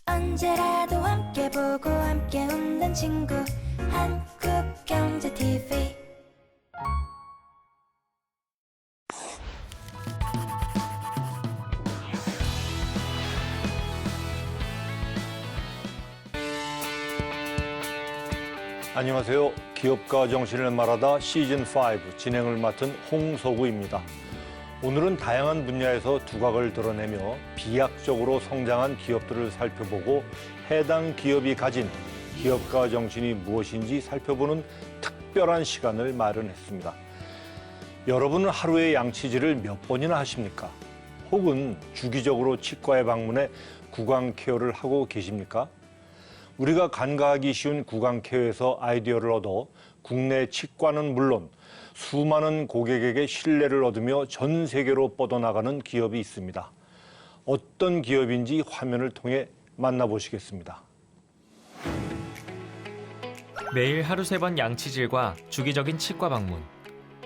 언제라도 함께 보고 함께 웃는 친구 한국경제TV. 안녕하세요. 기업가 정신을 말하다 시즌5 진행을 맡은 홍서구입니다. 오늘은 다양한 분야에서 두각을 드러내며 비약적으로 성장한 기업들을 살펴보고 해당 기업이 가진 기업가 정신이 무엇인지 살펴보는 특별한 시간을 마련했습니다. 여러분은 하루에 양치질을 몇 번이나 하십니까? 혹은 주기적으로 치과에 방문해 구강 케어를 하고 계십니까? 우리가 간과하기 쉬운 구강 케어에서 아이디어를 얻어 국내 치과는 물론 수많은 고객에게 신뢰를 얻으며 전 세계로 뻗어나가는 기업이 있습니다. 어떤 기업인지 화면을 통해 만나보시겠습니다. 매일 하루 3번 양치질과 주기적인 치과 방문.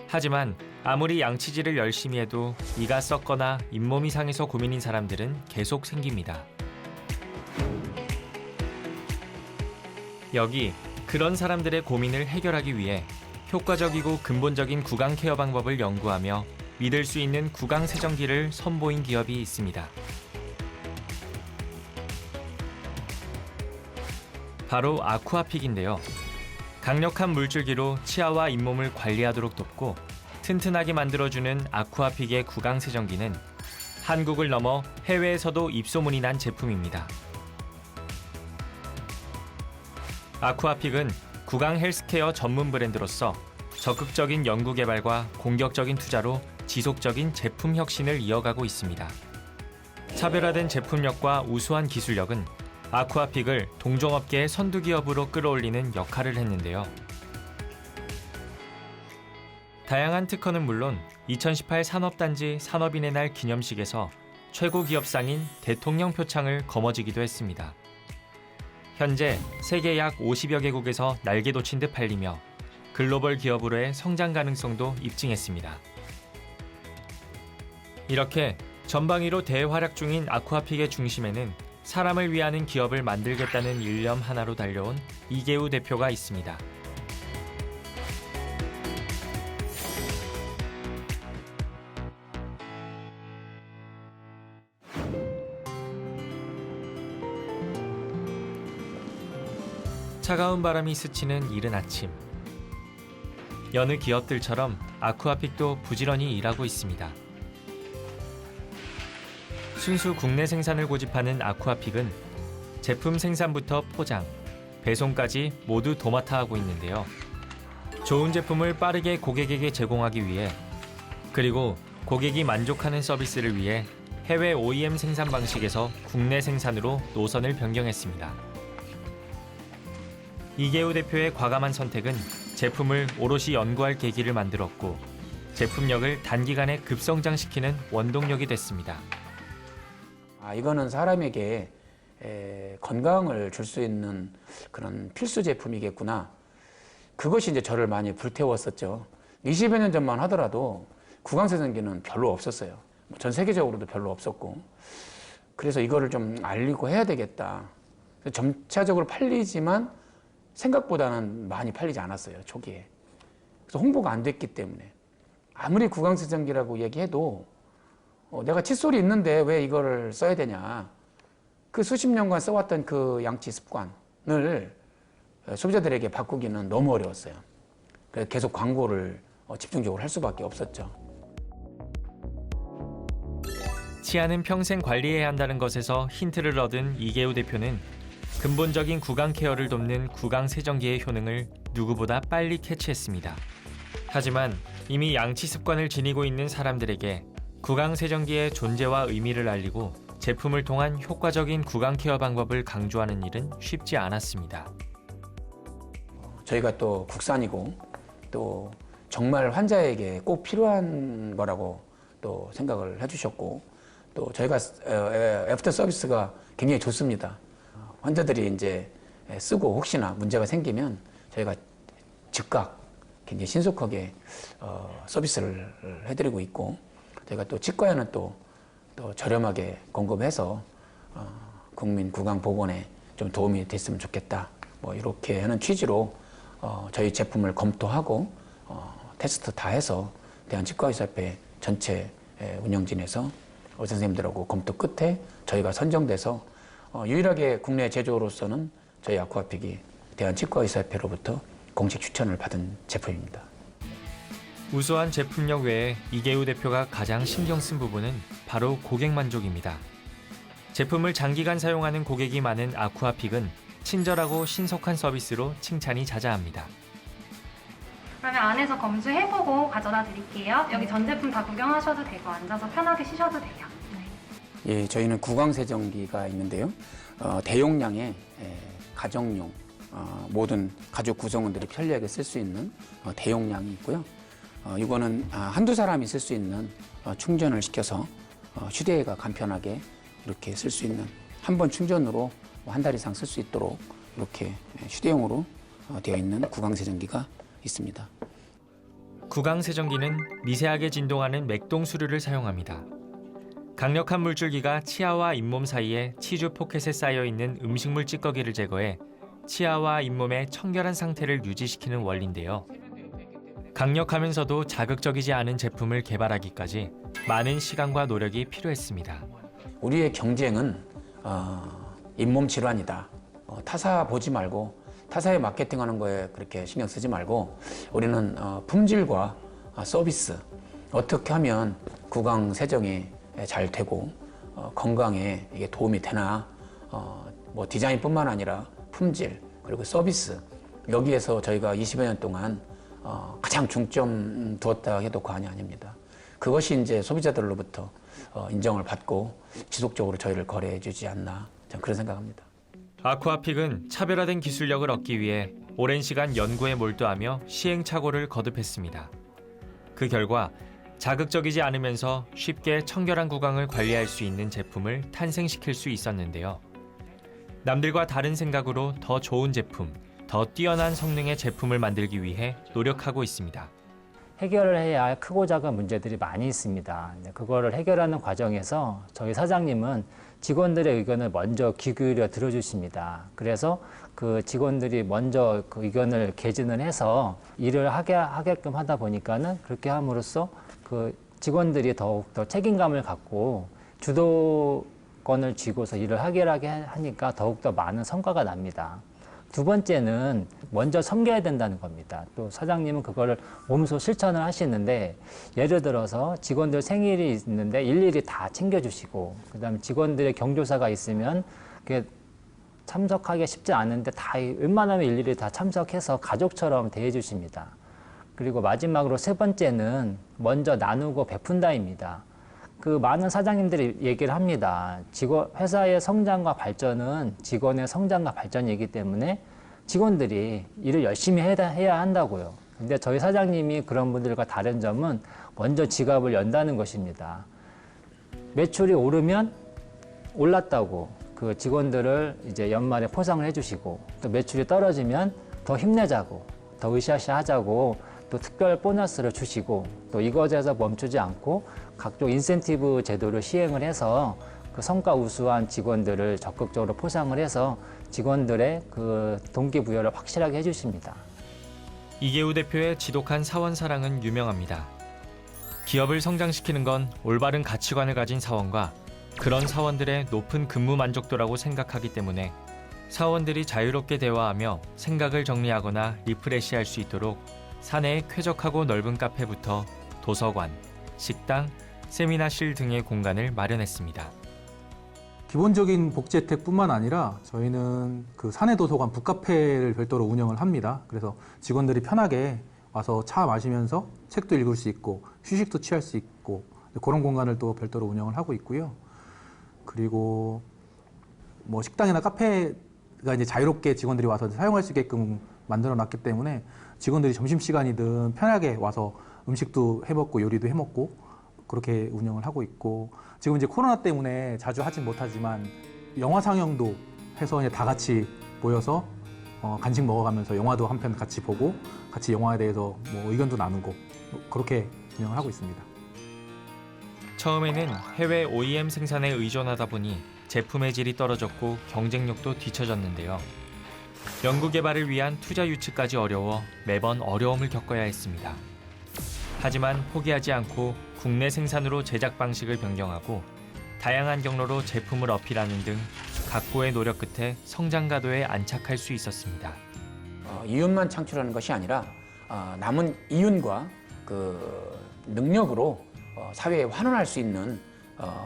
하지만 아무리 양치질을 열심히 해도 이가 썩거나 잇몸이 상해서 고민인 사람들은 계속 생깁니다. 여기 그런 사람들의 고민을 해결하기 위해 효과적이고 근본적인 구강 케어 방법을 연구하며 믿을 수 있는 구강 세정기를 선보인 기업이 있습니다. 바로 아쿠아픽인데요. 강력한 물줄기로 치아와 잇몸을 관리하도록 돕고 튼튼하게 만들어주는 아쿠아픽의 구강 세정기는 한국을 넘어 해외에서도 입소문이 난 제품입니다. 아쿠아픽은 구강 헬스케어 전문 브랜드로서 적극적인 연구 개발과 공격적인 투자로 지속적인 제품 혁신을 이어가고 있습니다. 차별화된 제품력과 우수한 기술력은 아쿠아픽을 동종업계의 선두 기업으로 끌어올리는 역할을 했는데요. 다양한 특허는 물론 2018 산업단지 산업인의 날 기념식에서 최고 기업상인 대통령 표창을 거머쥐기도 했습니다. 현재 세계 약 50여 개국에서 날개 돋친 듯 팔리며 글로벌 기업으로의 성장 가능성도 입증했습니다. 이렇게 전방위로 대활약 중인 아쿠아픽의 중심에는 사람을 위하는 기업을 만들겠다는 일념 하나로 달려온 이계우 대표가 있습니다. 차가운 바람이 스치는 이른 아침. 여느 기업들처럼 아쿠아픽도 부지런히 일하고 있습니다. 순수 국내 생산을 고집하는 아쿠아픽은 제품 생산부터 포장, 배송까지 모두 도맡아 하고 있는데요. 좋은 제품을 빠르게 고객에게 제공하기 위해 그리고 고객이 만족하는 서비스를 위해 해외 OEM 생산 방식에서 국내 생산으로 노선을 변경했습니다. 이계우 대표의 과감한 선택은 제품을 오롯이 연구할 계기를 만들었고 제품력을 단기간에 급성장시키는 원동력이 됐습니다. 이거는 사람에게 건강을 줄 수 있는 그런 필수 제품이겠구나. 그것이 이제 저를 많이 불태웠었죠. 20여 년 전만 하더라도 구강세정기는 별로 없었어요. 전 세계적으로도 별로 없었고. 그래서 이거를 좀 알리고 해야 되겠다. 점차적으로 팔리지만 생각보다는 많이 팔리지 않았어요, 초기에. 그래서 홍보가 안 됐기 때문에. 아무리 구강세정기라고 얘기해도 내가 칫솔이 있는데 왜 이거를 써야 되냐. 그 수십 년간 써왔던 그 양치 습관을 소비자들에게 바꾸기는 너무 어려웠어요. 그래서 계속 광고를 집중적으로 할 수밖에 없었죠. 치아는 평생 관리해야 한다는 것에서 힌트를 얻은 이계우 대표는 근본적인 구강 케어를 돕는 구강 세정기의 효능을 누구보다 빨리 캐치했습니다. 하지만 이미 양치 습관을 지니고 있는 사람들에게 구강 세정기의 존재와 의미를 알리고 제품을 통한 효과적인 구강 케어 방법을 강조하는 일은 쉽지 않았습니다. 저희가 또 국산이고 또 정말 환자에게 꼭 필요한 거라고 또 생각을 해주셨고 또 저희가 애프터 서비스가 굉장히 좋습니다. 환자들이 이제 쓰고 혹시나 문제가 생기면 저희가 즉각 굉장히 신속하게 서비스를 해드리고 있고 저희가 또 치과에는 또 저렴하게 공급해서 국민 구강 보건에 좀 도움이 됐으면 좋겠다. 뭐 이렇게 하는 취지로 저희 제품을 검토하고 테스트 다 해서 대한치과의사협회 전체 운영진에서 의사 선생님들하고 검토 끝에 저희가 선정돼서 유일하게 국내 제조로서는 저희 아쿠아픽이 대한치과의사협회로부터 공식 추천을 받은 제품입니다. 우수한 제품력 외에 이계우 대표가 가장 신경 쓴 부분은 바로 고객 만족입니다. 제품을 장기간 사용하는 고객이 많은 아쿠아픽은 친절하고 신속한 서비스로 칭찬이 자자합니다. 그러면 안에서 검수해보고 가져다 드릴게요. 여기 전 제품 다 구경하셔도 되고 앉아서 편하게 쉬셔도 돼요. 예, 저희는 구강세정기가 있는데요. 대용량의 가정용 모든 가족 구성원들이 편리하게 쓸 수 있는 대용량이 있고요. 이거는 한두 사람이 쓸 수 있는 충전을 시켜서 휴대가 간편하게 이렇게 쓸 수 있는 한 번 충전으로 한 달 이상 쓸 수 있도록 이렇게 휴대용으로 되어 있는 구강세정기가 있습니다. 구강세정기는 미세하게 진동하는 맥동 수류를 사용합니다. 강력한 물줄기가 치아와 잇몸 사이에 치주 포켓에 쌓여 있는 음식물 찌꺼기를 제거해 치아와 잇몸의 청결한 상태를 유지시키는 원리인데요. 강력하면서도 자극적이지 않은 제품을 개발하기까지 많은 시간과 노력이 필요했습니다. 우리의 경쟁은 잇몸 질환이다. 타사 보지 말고 타사에 마케팅하는 거에 그렇게 신경 쓰지 말고 우리는 품질과 서비스 어떻게 하면 구강 세정이 잘 되고 건강에 이게 도움이 되나 뭐 디자인뿐만 아니라 품질 그리고 서비스 여기에서 저희가 20여 년 동안 가장 중점 두었다 해도 과언이 아닙니다. 그것이 이제 소비자들로부터 인정을 받고 지속적으로 저희를 거래해 주지 않나 저는 그런 생각합니다. 아쿠아픽은 차별화된 기술력을 얻기 위해 오랜 시간 연구에 몰두하며 시행착오를 거듭했습니다. 그 결과 자극적이지 않으면서 쉽게 청결한 구강을 관리할 수 있는 제품을 탄생시킬 수 있었는데요. 남들과 다른 생각으로 더 좋은 제품, 더 뛰어난 성능의 제품을 만들기 위해 노력하고 있습니다. 해결을 해야 할 크고 작은 문제들이 많이 있습니다. 그거를 해결하는 과정에서 저희 사장님은 직원들의 의견을 먼저 귀 기울여 들어주십니다. 그래서 그 직원들이 먼저 그 의견을 개진을 해서 일을 하게끔 하다 보니까는 그렇게 함으로써 그 직원들이 더욱더 책임감을 갖고 주도권을 쥐고서 일을 하게 하니까 더욱더 많은 성과가 납니다. 두 번째는 먼저 섬겨야 된다는 겁니다. 또 사장님은 그거를 몸소 실천을 하시는데 예를 들어서 직원들 생일이 있는데 일일이 다 챙겨주시고 그다음에 직원들의 경조사가 있으면 그게 참석하기 쉽지 않은데 다 웬만하면 일일이 다 참석해서 가족처럼 대해주십니다. 그리고 마지막으로 세 번째는 먼저 나누고 베푼다입니다. 그 많은 사장님들이 얘기를 합니다. 회사의 성장과 발전은 직원의 성장과 발전이기 때문에 직원들이 일을 열심히 해야 한다고요. 근데 저희 사장님이 그런 분들과 다른 점은 먼저 지갑을 연다는 것입니다. 매출이 오르면 올랐다고 그 직원들을 이제 연말에 포상을 해주시고 또 매출이 떨어지면 더 힘내자고 더 으쌰으쌰 하자고 또 특별 보너스를 주시고 또 이것에서 멈추지 않고 각종 인센티브 제도를 시행을 해서 그 성과 우수한 직원들을 적극적으로 포상을 해서 직원들의 그 동기부여를 확실하게 해주십니다. 이계우 대표의 지독한 사원 사랑은 유명합니다. 기업을 성장시키는 건 올바른 가치관을 가진 사원과 그런 사원들의 높은 근무 만족도라고 생각하기 때문에 사원들이 자유롭게 대화하며 생각을 정리하거나 리프레시할 수 있도록 사내의 쾌적하고 넓은 카페부터 도서관, 식당, 세미나실 등의 공간을 마련했습니다. 기본적인 복지 혜택뿐만 아니라 저희는 그 사내 도서관 북카페를 별도로 운영을 합니다. 그래서 직원들이 편하게 와서 차 마시면서 책도 읽을 수 있고 휴식도 취할 수 있고 그런 공간을 또 별도로 운영을 하고 있고요. 그리고 뭐 식당이나 카페가 이제 자유롭게 직원들이 와서 사용할 수 있게끔 만들어 놨기 때문에 직원들이 점심시간이든 편하게 와서 음식도 해먹고 요리도 해먹고 그렇게 운영을 하고 있고 지금 이제 코로나 때문에 자주 하진 못하지만 영화 상영도 해서 이제 다 같이 모여서 간식 먹어가면서 영화도 한 편 같이 보고 같이 영화에 대해서 뭐 의견도 나누고 그렇게 운영을 하고 있습니다. 처음에는 해외 OEM 생산에 의존하다 보니 제품의 질이 떨어졌고 경쟁력도 뒤처졌는데요. 연구개발을 위한 투자 유치까지 어려워 매번 어려움을 겪어야 했습니다. 하지만 포기하지 않고 국내 생산으로 제작 방식을 변경하고 다양한 경로로 제품을 어필하는 등 각고의 노력 끝에 성장 가도에 안착할 수 있었습니다. 이윤만 창출하는 것이 아니라 남은 이윤과 그 능력으로 사회에 환원할 수 있는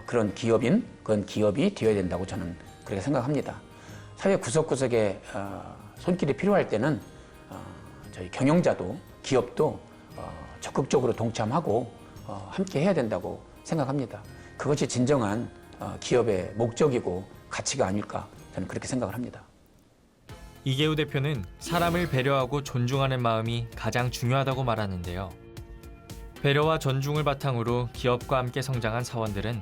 그런 기업이 되어야 된다고 저는 그렇게 생각합니다. 사회 구석구석에 손길이 필요할 때는 저희 경영자도 기업도 적극적으로 동참하고 함께 해야 된다고 생각합니다. 그것이 진정한 기업의 목적이고 가치가 아닐까 저는 그렇게 생각을 합니다. 이계우 대표는 사람을 배려하고 존중하는 마음이 가장 중요하다고 말하는데요. 배려와 존중을 바탕으로 기업과 함께 성장한 사원들은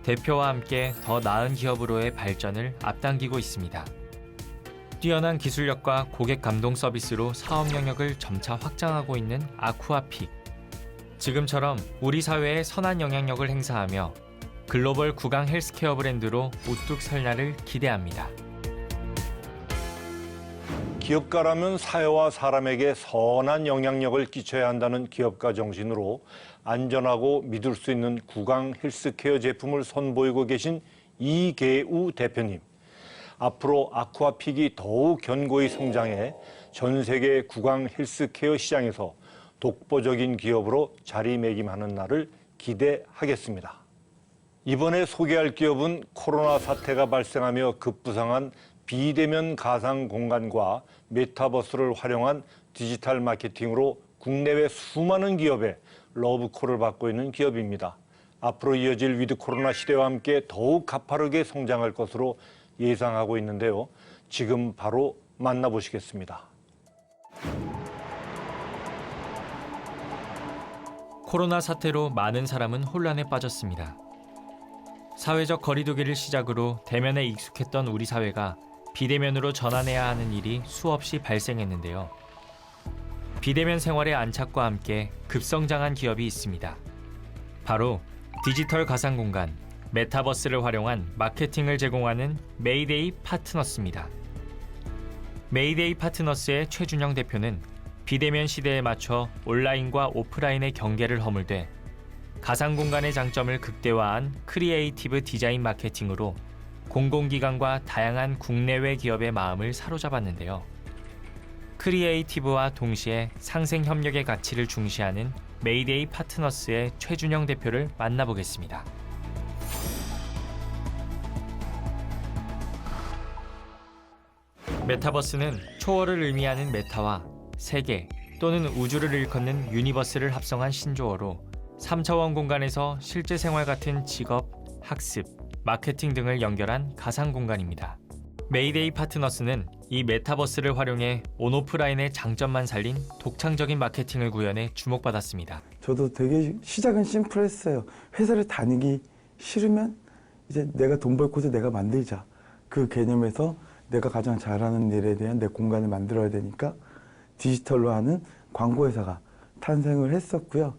대표와 함께 더 나은 기업으로의 발전을 앞당기고 있습니다. 뛰어난 기술력과 고객 감동 서비스로 사업 영역을 점차 확장하고 있는 아쿠아픽. 지금처럼 우리 사회에 선한 영향력을 행사하며 글로벌 구강 헬스케어 브랜드로 우뚝 설 날을 기대합니다. 기업가라면 사회와 사람에게 선한 영향력을 끼쳐야 한다는 기업가 정신으로 안전하고 믿을 수 있는 구강 헬스케어 제품을 선보이고 계신 이계우 대표님. 앞으로 아쿠아픽이 더욱 견고히 성장해 전 세계 구강 헬스케어 시장에서 독보적인 기업으로 자리매김하는 날을 기대하겠습니다. 이번에 소개할 기업은 코로나 사태가 발생하며 급부상한 비대면 가상 공간과 메타버스를 활용한 디지털 마케팅으로 국내외 수많은 기업에 러브콜을 받고 있는 기업입니다. 앞으로 이어질 위드 코로나 시대와 함께 더욱 가파르게 성장할 것으로 예상하고 있는데요. 지금 바로 만나보시겠습니다. 코로나 사태로 많은 사람은 혼란에 빠졌습니다. 사회적 거리두기를 시작으로 대면에 익숙했던 우리 사회가 비대면으로 전환해야 하는 일이 수없이 발생했는데요. 비대면 생활의 안착과 함께 급성장한 기업이 있습니다. 바로 디지털 가상 공간, 메타버스를 활용한 마케팅을 제공하는 메이데이 파트너스입니다. 메이데이 파트너스의 최준영 대표는 비대면 시대에 맞춰 온라인과 오프라인의 경계를 허물되 가상 공간의 장점을 극대화한 크리에이티브 디자인 마케팅으로 공공기관과 다양한 국내외 기업의 마음을 사로잡았는데요. 크리에이티브와 동시에 상생 협력의 가치를 중시하는 메이데이 파트너스의 최준영 대표를 만나보겠습니다. 메타버스는 초월을 의미하는 메타와 세계 또는 우주를 일컫는 유니버스를 합성한 신조어로 3차원 공간에서 실제 생활 같은 직업, 학습, 마케팅 등을 연결한 가상 공간입니다. 메이데이 파트너스는 이 메타버스를 활용해 온오프라인의 장점만 살린 독창적인 마케팅을 구현해 주목받았습니다. 저도 되게 시작은 심플했어요. 회사를 다니기 싫으면 이제 내가 돈 벌 곳을 내가 만들자. 그 개념에서 내가 가장 잘하는 일에 대한 내 공간을 만들어야 되니까 디지털로 하는 광고회사가 탄생을 했었고요.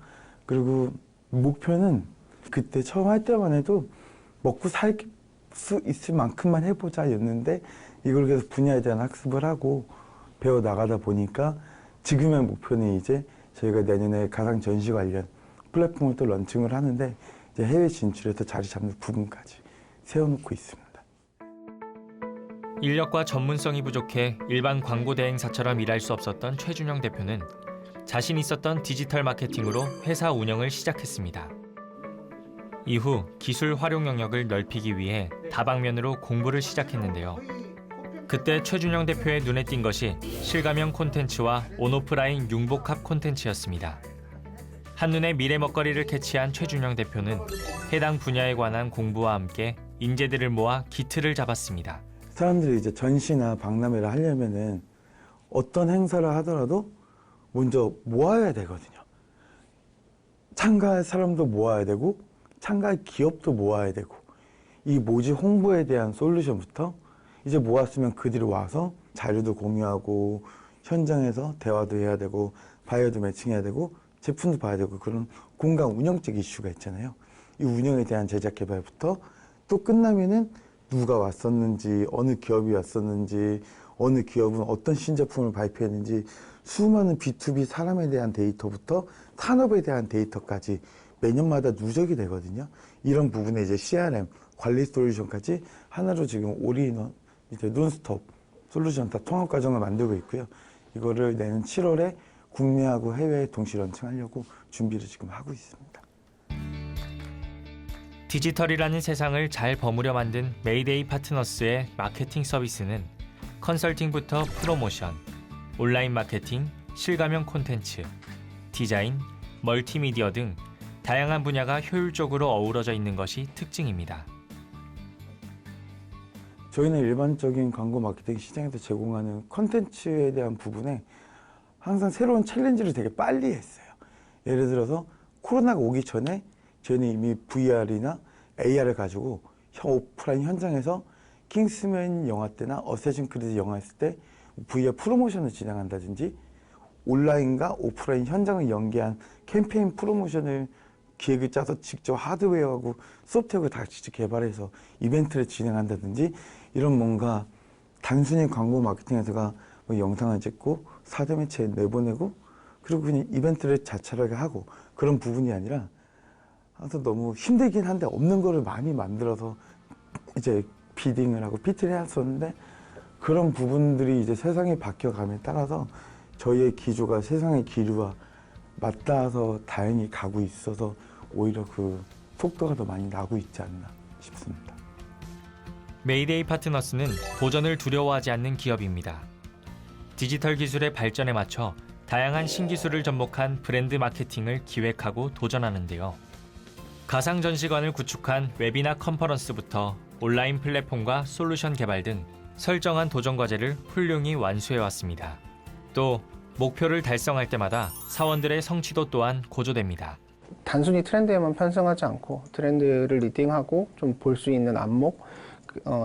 그리고 목표는 그때 처음 할 때만 해도 먹고 살 수 있을 만큼만 해보자였는데 이걸 계속 분야에 대한 학습을 하고 배워 나가다 보니까 지금의 목표는 이제 저희가 내년에 가상 전시 관련 플랫폼을 또 런칭을 하는데 이제 해외 진출해서 자리 잡는 부분까지 세워놓고 있습니다. 인력과 전문성이 부족해 일반 광고 대행사처럼 일할 수 없었던 최준영 대표는 자신 있었던 디지털 마케팅으로 회사 운영을 시작했습니다. 이후 기술 활용 영역을 넓히기 위해 다방면으로 공부를 시작했는데요. 그때 최준영 대표의 눈에 띈 것이 실감형 콘텐츠와 온오프라인 융복합 콘텐츠였습니다. 한눈에 미래 먹거리를 캐치한 최준영 대표는 해당 분야에 관한 공부와 함께 인재들을 모아 기틀을 잡았습니다. 사람들이 이제 전시나 박람회를 하려면은 어떤 행사를 하더라도 먼저 모아야 되거든요. 참가할 사람도 모아야 되고 참가할 기업도 모아야 되고 이 모집 홍보에 대한 솔루션부터 이제 모았으면 그 뒤로 와서 자료도 공유하고 현장에서 대화도 해야 되고 바이어도 매칭해야 되고 제품도 봐야 되고 그런 공간 운영적 이슈가 있잖아요. 이 운영에 대한 제작 개발부터 또 끝나면은 누가 왔었는지, 어느 기업이 왔었는지, 어느 기업은 어떤 신제품을 발표했는지 수많은 B2B 사람에 대한 데이터부터 산업에 대한 데이터까지 매년마다 누적이 되거든요. 이런 부분에 이제 CRM, 관리 솔루션까지 하나로 지금 올인원, 이제 논스톱 솔루션 다 통합 과정을 만들고 있고요. 이거를 내년 7월에 국내하고 해외에 동시 런칭하려고 준비를 지금 하고 있습니다. 디지털이라는 세상을 잘 버무려 만든 메이데이 파트너스의 마케팅 서비스는 컨설팅부터 프로모션, 온라인 마케팅, 실감형 콘텐츠, 디자인, 멀티미디어 등 다양한 분야가 효율적으로 어우러져 있는 것이 특징입니다. 저희는 일반적인 광고 마케팅 시장에서 제공하는 콘텐츠에 대한 부분에 항상 새로운 챌린지를 되게 빨리 했어요. 예를 들어서 코로나가 오기 전에 저희는 이미 VR이나 AR을 가지고 오프라인 현장에서 킹스맨 영화 때나 어쌔신 크리드 영화 했을 때 VR 프로모션을 진행한다든지 온라인과 오프라인 현장을 연계한 캠페인 프로모션을 기획을 짜서 직접 하드웨어하고 소프트웨어를 다 직접 개발해서 이벤트를 진행한다든지 이런 뭔가 단순히 광고 마케팅에서가 뭐 영상을 찍고 사대 매체에 내보내고 그리고 그냥 이벤트를 자잘하게 하고 그런 부분이 아니라 항상 너무 힘들긴 한데 없는 거를 많이 만들어서 이제 비딩을 하고 PT를 했었는데 그런 부분들이 이제 세상이 바뀌어감에 따라서 저희의 기조가 세상의 기류와 맞닿아서 다행히 가고 있어서 오히려 그 속도가 더 많이 나고 있지 않나 싶습니다. 메이데이 파트너스는 도전을 두려워하지 않는 기업입니다. 디지털 기술의 발전에 맞춰 다양한 신기술을 접목한 브랜드 마케팅을 기획하고 도전하는데요. 가상 전시관을 구축한 웹이나 컨퍼런스부터 온라인 플랫폼과 솔루션 개발 등 설정한 도전 과제를 훌륭히 완수해왔습니다. 또 목표를 달성할 때마다 사원들의 성취도 또한 고조됩니다. 단순히 트렌드에만 편승하지 않고 트렌드를 리딩하고 좀 볼 수 있는 안목,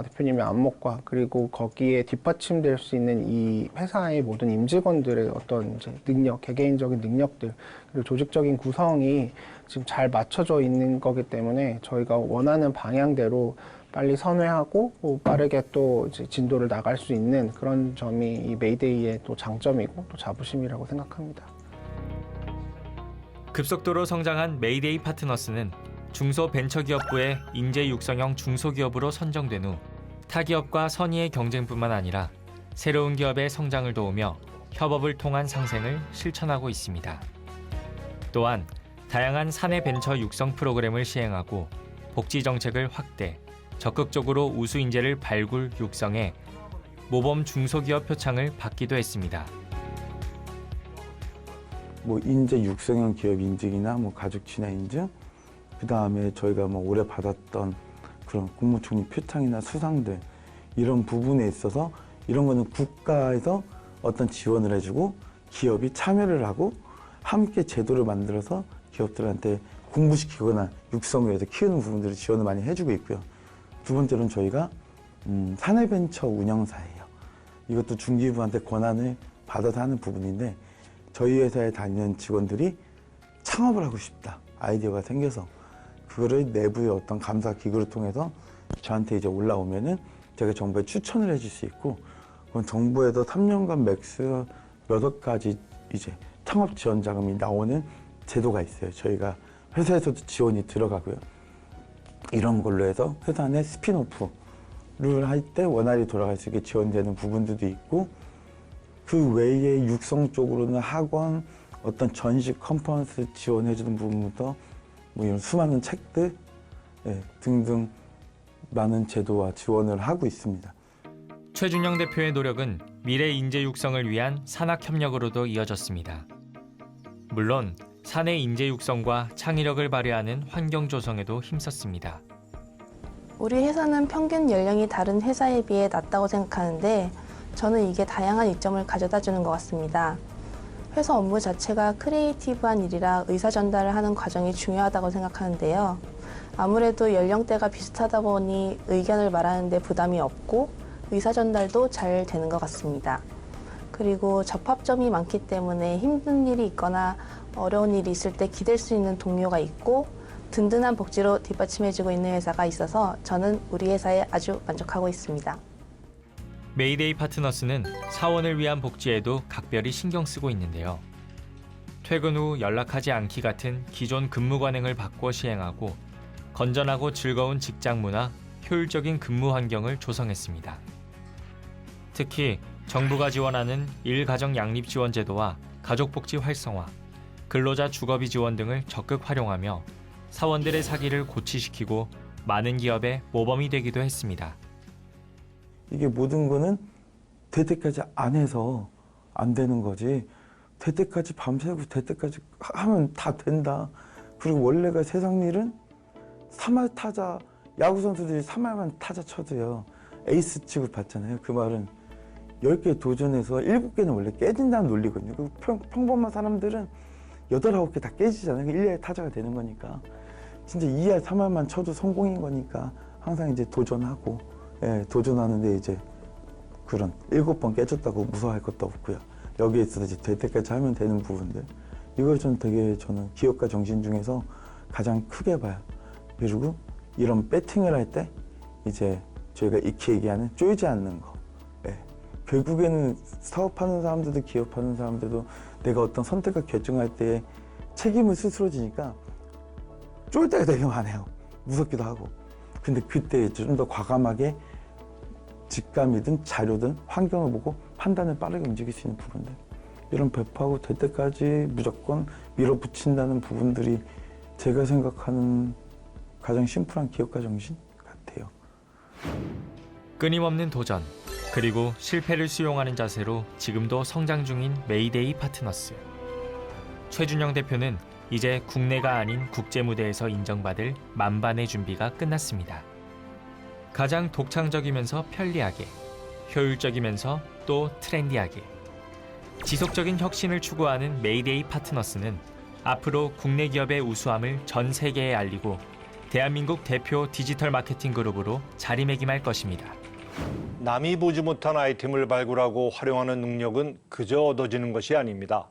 대표님의 안목과 그리고 거기에 뒷받침될 수 있는 이 회사의 모든 임직원들의 어떤 이제 능력, 개개인적인 능력들 그리고 조직적인 구성이 지금 잘 맞춰져 있는 거기 때문에 저희가 원하는 방향대로 빨리 선회하고 빠르게 또 이제 진도를 나갈 수 있는 그런 점이 이 메이데이의 또 장점이고 또 자부심이라고 생각합니다. 급속도로 성장한 메이데이 파트너스는 중소벤처기업부의 인재 육성형 중소기업으로 선정된 후 타기업과 선의의 경쟁뿐만 아니라 새로운 기업의 성장을 도우며 협업을 통한 상생을 실천하고 있습니다. 또한 다양한 사내 벤처 육성 프로그램을 시행하고 복지 정책을 확대, 적극적으로 우수 인재를 발굴, 육성해 모범 중소기업 표창을 받기도 했습니다. 뭐 인재 육성형 기업 인증이나 뭐 가족 친화 인증, 그 다음에 저희가 뭐 올해 받았던 그런 국무총리 표창이나 수상들 이런 부분에 있어서 이런 거는 국가에서 어떤 지원을 해주고 기업이 참여를 하고 함께 제도를 만들어서 기업들한테 공부시키거나 육성을 위해서 키우는 부분들을 지원을 많이 해주고 있고요. 두 번째로는 저희가 사내벤처 운영사예요. 이것도 중기부한테 권한을 받아서 하는 부분인데 저희 회사에 다니는 직원들이 창업을 하고 싶다. 아이디어가 생겨서 그거를 내부의 어떤 감사 기구를 통해서 저한테 이제 올라오면은 제가 정부에 추천을 해줄 수 있고 그럼 정부에서 3년간 맥스 6가지 이제 창업 지원 자금이 나오는 제도가 있어요. 저희가 회사에서도 지원이 들어가고요. 이런 걸로 해서 회사 내 스핀오프를 할 때 원활히 돌아갈 수 있게 지원되는 부분들도 있고 그 외에 육성 쪽으로는 학원, 어떤 전시 컨퍼런스 지원해주는 부분부터 뭐 이런 수많은 책들 등등 많은 제도와 지원을 하고 있습니다. 최준영 대표의 노력은 미래 인재 육성을 위한 산학협력으로도 이어졌습니다. 물론 사내 인재 육성과 창의력을 발휘하는 환경 조성에도 힘썼습니다. 우리 회사는 평균 연령이 다른 회사에 비해 낮다고 생각하는데 저는 이게 다양한 이점을 가져다 주는 것 같습니다. 회사 업무 자체가 크리에이티브한 일이라 의사 전달을 하는 과정이 중요하다고 생각하는데요. 아무래도 연령대가 비슷하다 보니 의견을 말하는 데 부담이 없고 의사 전달도 잘 되는 것 같습니다. 그리고 접합점이 많기 때문에 힘든 일이 있거나 어려운 일이 있을 때 기댈 수 있는 동료가 있고 든든한 복지로 뒷받침해주고 있는 회사가 있어서 저는 우리 회사에 아주 만족하고 있습니다. 메이데이 파트너스는 사원을 위한 복지에도 각별히 신경 쓰고 있는데요. 퇴근 후 연락하지 않기 같은 기존 근무 관행을 바꿔 시행하고 건전하고 즐거운 직장 문화, 효율적인 근무 환경을 조성했습니다. 특히 정부가 지원하는 일가정 양립 지원 제도와 가족복지 활성화, 근로자 주거비 지원 등을 적극 활용하며 사원들의 사기를 고취시키고 많은 기업의 모범이 되기도 했습니다. 이게 모든 거는 될 때까지 안 해서 안 되는 거지. 될 때까지 밤새고 될 때까지 하면 다 된다. 그리고 원래가 세상 일은 3할 타자, 야구 선수들이 3할만 타자 쳐도요 에이스 취급 받잖아요. 그 말은 10개 도전해서 7개는 원래 깨진다는 논리거든요. 평범한 사람들은 8, 9개 다 깨지잖아요. 1할 타자가 되는 거니까. 진짜 2할, 3할만 쳐도 성공인 거니까 항상 이제 도전하고, 예, 도전하는데 이제 그런 7번 깨졌다고 무서워할 것도 없고요. 여기에 있어서 이제 될 때까지 하면 되는 부분들. 이걸 좀 되게 저는 기업가 정신 중에서 가장 크게 봐요. 그리고 이런 배팅을 할 때 이제 저희가 익히 얘기하는 쫄지 않는 거. 예. 결국에는 사업하는 사람들도 기업하는 사람들도 내가 어떤 선택과 결정할 때 책임을 스스로 지니까 쫄 때가 되게 많아요. 무섭기도 하고. 근데 그때 좀 더 과감하게 직감이든 자료든 환경을 보고 판단을 빠르게 움직일 수 있는 부분들. 이런 배포하고 될 때까지 무조건 밀어붙인다는 부분들이 제가 생각하는 가장 심플한 기업가 정신 같아요. 끊임없는 도전, 그리고 실패를 수용하는 자세로 지금도 성장 중인 메이데이 파트너스. 최준영 대표는 이제 국내가 아닌 국제 무대에서 인정받을 만반의 준비가 끝났습니다. 가장 독창적이면서 편리하게, 효율적이면서 또 트렌디하게. 지속적인 혁신을 추구하는 메이데이 파트너스는 앞으로 국내 기업의 우수함을 전 세계에 알리고 대한민국 대표 디지털 마케팅 그룹으로 자리매김할 것입니다. 남이 보지 못한 아이템을 발굴하고 활용하는 능력은 그저 얻어지는 것이 아닙니다.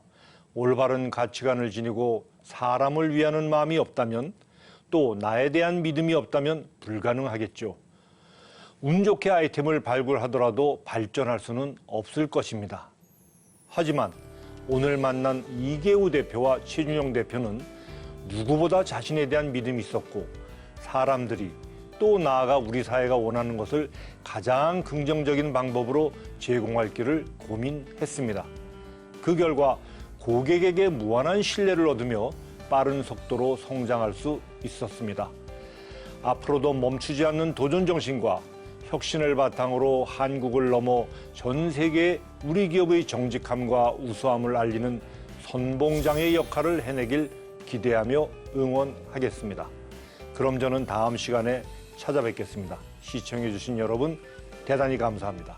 올바른 가치관을 지니고 사람을 위하는 마음이 없다면, 또 나에 대한 믿음이 없다면 불가능하겠죠. 운 좋게 아이템을 발굴하더라도 발전할 수는 없을 것입니다. 하지만 오늘 만난 이계우 대표와 최준영 대표는 누구보다 자신에 대한 믿음이 있었고, 사람들이 또 나아가 우리 사회가 원하는 것을 가장 긍정적인 방법으로 제공할 길을 고민했습니다. 그 결과 고객에게 무한한 신뢰를 얻으며 빠른 속도로 성장할 수 있었습니다. 앞으로도 멈추지 않는 도전 정신과 혁신을 바탕으로 한국을 넘어 전 세계에 우리 기업의 정직함과 우수함을 알리는 선봉장의 역할을 해내길 기대하며 응원하겠습니다. 그럼 저는 다음 시간에 찾아뵙겠습니다. 시청해주신 여러분 대단히 감사합니다.